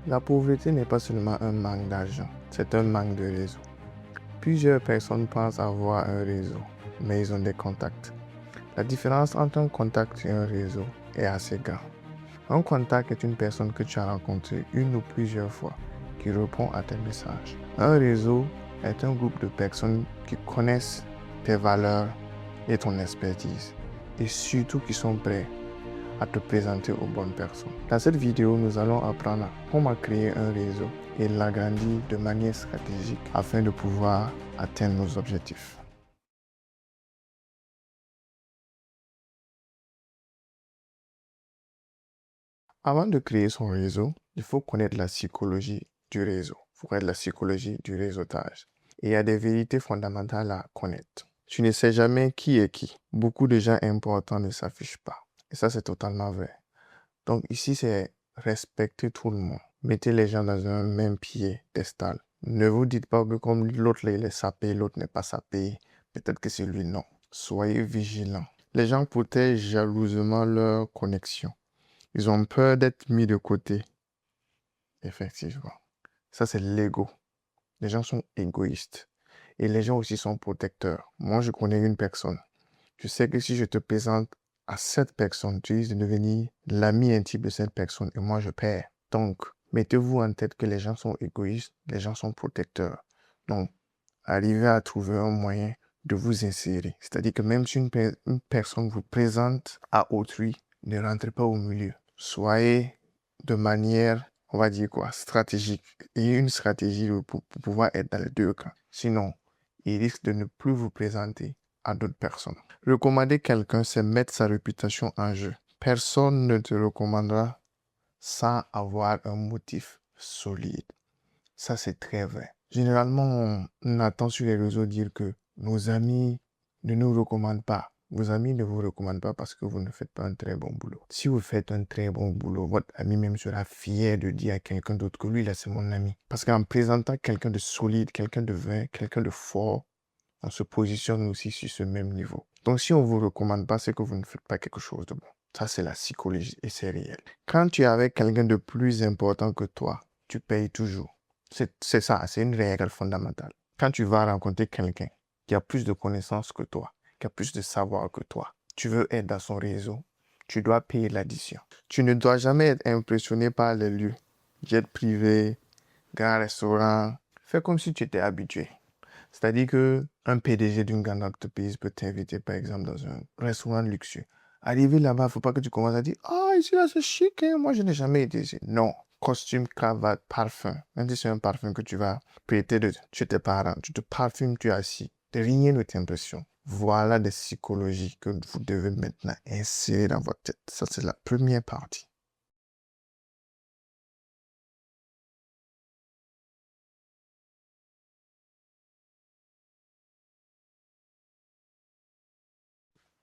La pauvreté n'est pas seulement un manque d'argent, c'est un manque de réseau. Plusieurs personnes pensent avoir un réseau, mais ils ont des contacts. La différence entre un contact et un réseau est assez grande. Un contact est une personne que tu as rencontrée une ou plusieurs fois, qui répond à tes messages. Un réseau est un groupe de personnes qui connaissent tes valeurs et ton expertise, et surtout qui sont prêts à te présenter aux bonnes personnes. Dans cette vidéo, nous allons apprendre comment créer un réseau et l'agrandir de manière stratégique afin de pouvoir atteindre nos objectifs. Avant de créer son réseau, il faut connaître la psychologie du réseau. Il faut connaître la psychologie du réseautage. Et il y a des vérités fondamentales à connaître. Tu ne sais jamais qui est qui. Beaucoup de gens importants ne s'affichent pas. Et ça, c'est totalement vrai. Donc ici, c'est respecter tout le monde. Mettez les gens dans un même piédestal. Ne vous dites pas que comme l'autre il est sapé, l'autre n'est pas sapé. Peut-être que c'est lui, non. Soyez vigilants. Les gens protègent jalousement leur connexion. Ils ont peur d'être mis de côté. Effectivement. Ça, c'est l'ego. Les gens sont égoïstes. Et les gens aussi sont protecteurs. Moi, je connais une personne. Je sais que si je te présente à cette personne, tu risques de devenir l'ami intime de cette personne et moi, je perds. Donc, mettez-vous en tête que les gens sont égoïstes, les gens sont protecteurs. Donc, arrivez à trouver un moyen de vous insérer. C'est-à-dire que même si une personne vous présente à autrui, ne rentrez pas au milieu. Soyez de manière, on va dire quoi, stratégique. Ayez une stratégie pour pouvoir être dans les deux camps. Sinon, il risque de ne plus vous présenter à d'autres personnes. Recommander quelqu'un, c'est mettre sa réputation en jeu. Personne ne te recommandera sans avoir un motif solide. Ça, c'est très vrai. Généralement, on attend sur les réseaux dire que nos amis ne nous recommandent pas. Vos amis ne vous recommandent pas parce que vous ne faites pas un très bon boulot. Si vous faites un très bon boulot, votre ami même sera fier de dire à quelqu'un d'autre que lui, là, c'est mon ami. Parce qu'en présentant quelqu'un de solide, quelqu'un de vrai, quelqu'un de fort, on se positionne aussi sur ce même niveau. Donc, si on ne vous recommande pas, c'est que vous ne faites pas quelque chose de bon. Ça, c'est la psychologie et c'est réel. Quand tu es avec quelqu'un de plus important que toi, tu payes toujours. C'est ça, c'est une règle fondamentale. Quand tu vas rencontrer quelqu'un qui a plus de connaissances que toi, qui a plus de savoir que toi, tu veux être dans son réseau, tu dois payer l'addition. Tu ne dois jamais être impressionné par les lieux. Jet privé, grand restaurant. Fais comme si tu étais habitué. C'est-à-dire qu'un PDG d'une grande entreprise peut t'inviter, par exemple, dans un restaurant luxueux. Arrivé là-bas, il ne faut pas que tu commences à dire «Ah, ici, là, c'est chic, hein, moi, je n'ai jamais été ici.» Non. Costume, cravate, parfum. Même si c'est un parfum que tu vas prêter chez tes parents, tu te parfumes, tu es assis. Rien ne t'impressionne. Voilà des psychologies que vous devez maintenant insérer dans votre tête. Ça, c'est la première partie.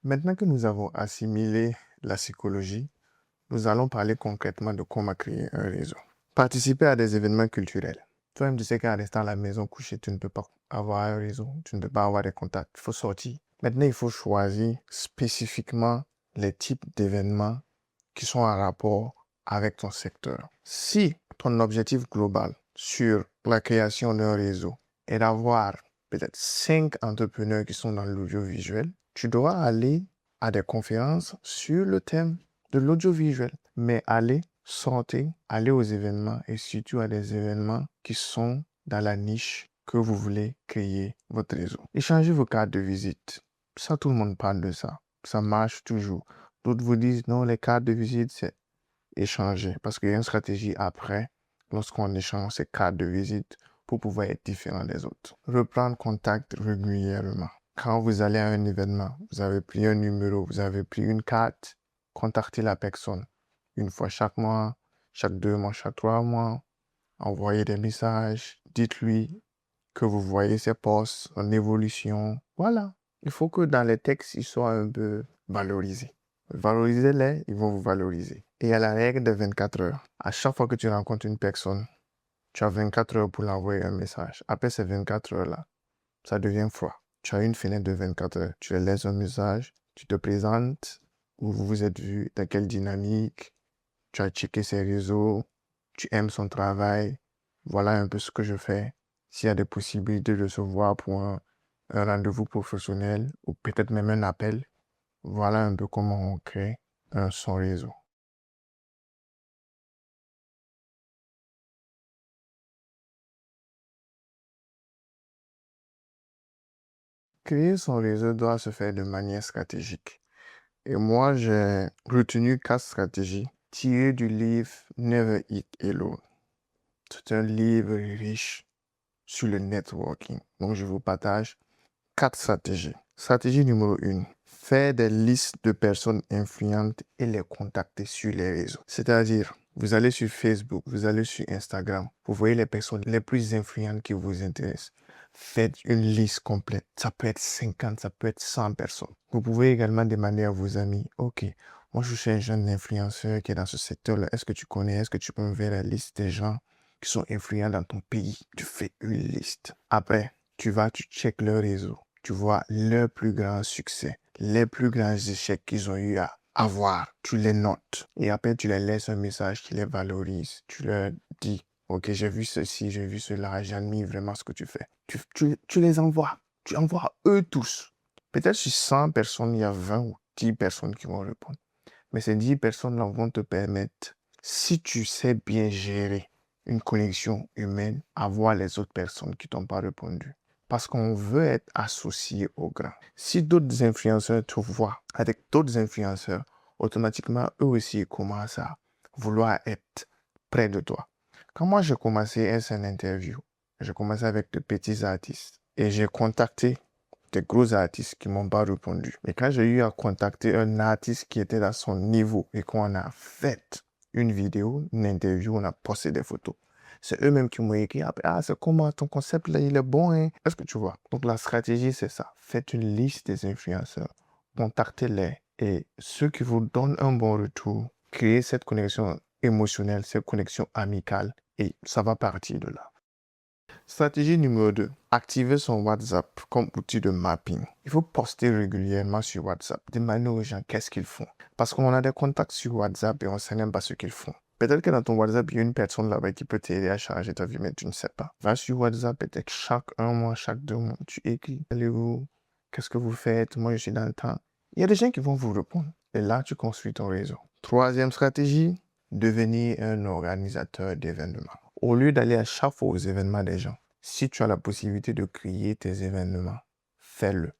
Maintenant que nous avons assimilé la psychologie, nous allons parler concrètement de comment créer un réseau. Participer à des événements culturels. Toi-même, tu sais qu'en restant à la maison couché, tu ne peux pas avoir un réseau, tu ne peux pas avoir des contacts. Il faut sortir. Maintenant, il faut choisir spécifiquement les types d'événements qui sont en rapport avec ton secteur. Si ton objectif global sur la création d'un réseau est d'avoir peut-être 5 entrepreneurs qui sont dans l'audiovisuel, tu dois aller à des conférences sur le thème de l'audiovisuel. Mais sortez, allez aux événements et surtout à des événements qui sont dans la niche que vous voulez créer votre réseau. Échangez vos cartes de visite. Ça, tout le monde parle de ça. Ça marche toujours. D'autres vous disent non, les cartes de visite, c'est échanger parce qu'il y a une stratégie après lorsqu'on échange ces cartes de visite pour pouvoir être différent des autres. Reprendre contact régulièrement. Quand vous allez à un événement, vous avez pris un numéro, vous avez pris une carte, contactez la personne une fois chaque mois, chaque 2 mois, chaque 3 mois. Envoyez des messages, dites-lui que vous voyez ses posts en évolution. Voilà. Il faut que dans les textes, ils soient un peu valorisés. Valorisez-les, ils vont vous valoriser. Et il y a la règle de 24 heures. À chaque fois que tu rencontres une personne, tu as 24 heures pour l'envoyer un message. Après ces 24 heures-là, ça devient froid. Tu as une fenêtre de 24 heures. Tu lui laisses un message, tu te présentes, où vous vous êtes vu, dans quelle dynamique, tu as checké ses réseaux, tu aimes son travail, voilà un peu ce que je fais. S'il y a des possibilités de se voir pour un rendez-vous professionnel ou peut-être même un appel, voilà un peu comment on crée son réseau. Créer son réseau doit se faire de manière stratégique. Et moi, j'ai retenu 4 stratégies tirées du livre Never Eat Alone. C'est un livre riche sur le networking. Donc, je vous partage 4 stratégies. Stratégie numéro 1. Faire des listes de personnes influentes et les contacter sur les réseaux. C'est-à-dire, vous allez sur Facebook, vous allez sur Instagram, vous voyez les personnes les plus influentes qui vous intéressent. Faites une liste complète. Ça peut être 50, ça peut être 100 personnes. Vous pouvez également demander à vos amis, OK, moi je suis un jeune influenceur qui est dans ce secteur-là. Est-ce que tu connais, est-ce que tu peux me faire la liste des gens qui sont influents dans ton pays? Tu fais une liste. Après, tu checkes leur réseau. Tu vois leur plus grand succès, les plus grands échecs qu'ils ont eu à avoir. Tu les notes. Et après, tu les laisses un message qui les valorise. Tu leur dis, OK, j'ai vu ceci, j'ai vu cela, j'admire vraiment ce que tu fais. Tu les envoies. Tu envoies eux tous. Peut-être sur 100 personnes, il y a 20 ou 10 personnes qui vont répondre. Mais ces 10 personnes-là vont te permettre, si tu sais bien gérer une connexion humaine, à voir les autres personnes qui t'ont pas répondu. Parce qu'on veut être associé au grand. Si d'autres influenceurs te voient avec d'autres influenceurs, automatiquement, eux aussi ils commencent à vouloir être près de toi. Quand moi j'ai commencé SN Interview, j'ai commencé avec de petits artistes et j'ai contacté des gros artistes qui m'ont pas répondu. Et quand j'ai eu à contacter un artiste qui était à son niveau et qu'on a fait une vidéo, une interview, on a posté des photos, c'est eux-mêmes qui m'ont écrit, ah, c'est comment ton concept là, il est bon, hein? Est-ce que tu vois? Donc la stratégie, c'est ça. Faites une liste des influenceurs, contactez-les et ceux qui vous donnent un bon retour, créez cette connexion émotionnelle, cette connexion amicale et ça va partir de là. Stratégie numéro 2. Activer son WhatsApp comme outil de mapping. Il faut poster régulièrement sur WhatsApp, demander aux gens qu'est-ce qu'ils font. Parce qu'on a des contacts sur WhatsApp et on ne sait même pas ce qu'ils font. Peut-être que dans ton WhatsApp, il y a une personne là-bas qui peut t'aider à changer ta vie, mais tu ne sais pas. Va sur WhatsApp, peut-être chaque 1 mois, chaque 2 mois, tu écris. Allez-vous? Qu'est-ce que vous faites? Moi, je suis dans le temps. Il y a des gens qui vont vous répondre. Et là, tu construis ton réseau. Troisième stratégie, devenir un organisateur d'événements. Au lieu d'aller à chaque fois aux événements des gens, si tu as la possibilité de créer tes événements, fais-le.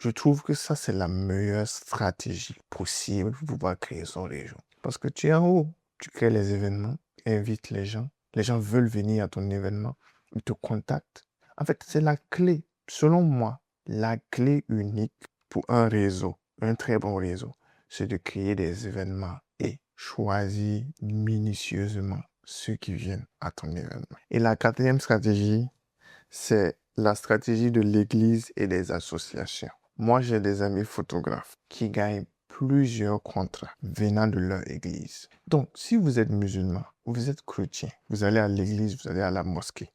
Je trouve que ça, c'est la meilleure stratégie possible pour pouvoir créer son réseau. Parce que tu es en haut, tu crées les événements, invites les gens veulent venir à ton événement, ils te contactent. En fait, c'est la clé, selon moi, la clé unique pour un réseau, un très bon réseau, c'est de créer des événements et choisir minutieusement ceux qui viennent à ton événement. Et la quatrième stratégie, c'est la stratégie de l'Église et des associations. Moi, j'ai des amis photographes qui gagnent plusieurs contrats venant de leur église. Donc, si vous êtes musulman, vous êtes chrétien, vous allez à l'église, vous allez à la mosquée,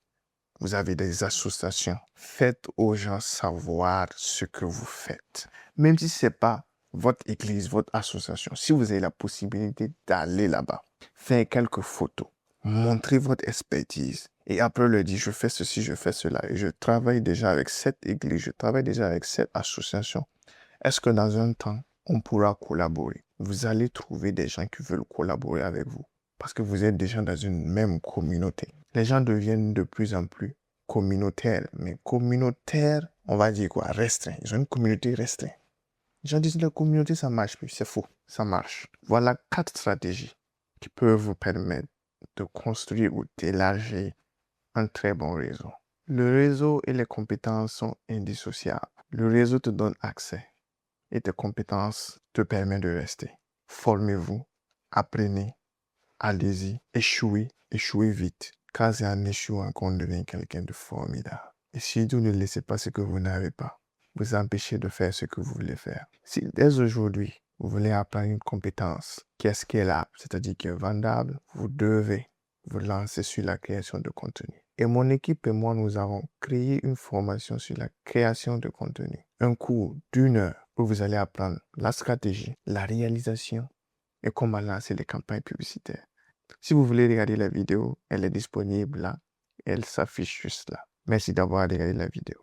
vous avez des associations, faites aux gens savoir ce que vous faites. Même si ce n'est pas votre église, votre association, si vous avez la possibilité d'aller là-bas, faire quelques photos, montrer votre expertise et après leur dire je fais ceci, je fais cela et je travaille déjà avec cette église, je travaille déjà avec cette association. Est-ce que dans un temps, on pourra collaborer? Vous allez trouver des gens qui veulent collaborer avec vous parce que vous êtes déjà dans une même communauté. Les gens deviennent de plus en plus communautaires, mais communautaires, on va dire quoi, restreints. Ils ont une communauté restreinte. Les gens disent que la communauté, ça marche plus. C'est faux, ça marche. Voilà 4 stratégies qui peuvent vous permettre de construire ou d'élargir un très bon réseau. Le réseau et les compétences sont indissociables. Le réseau te donne accès et tes compétences te permettent de rester. Formez-vous, apprenez, allez-y, échouez vite. Car c'est en échouant qu'on devient quelqu'un de formidable. Et surtout, ne laissez pas ce que vous n'avez pas vous empêcher de faire ce que vous voulez faire. Si dès aujourd'hui, vous voulez apprendre une compétence qui est scalable, c'est-à-dire qui est vendable, vous devez vous lancer sur la création de contenu. Et mon équipe et moi, nous avons créé une formation sur la création de contenu. Un cours d'1 heure où vous allez apprendre la stratégie, la réalisation et comment lancer des campagnes publicitaires. Si vous voulez regarder la vidéo, elle est disponible là. Elle s'affiche juste là. Merci d'avoir regardé la vidéo.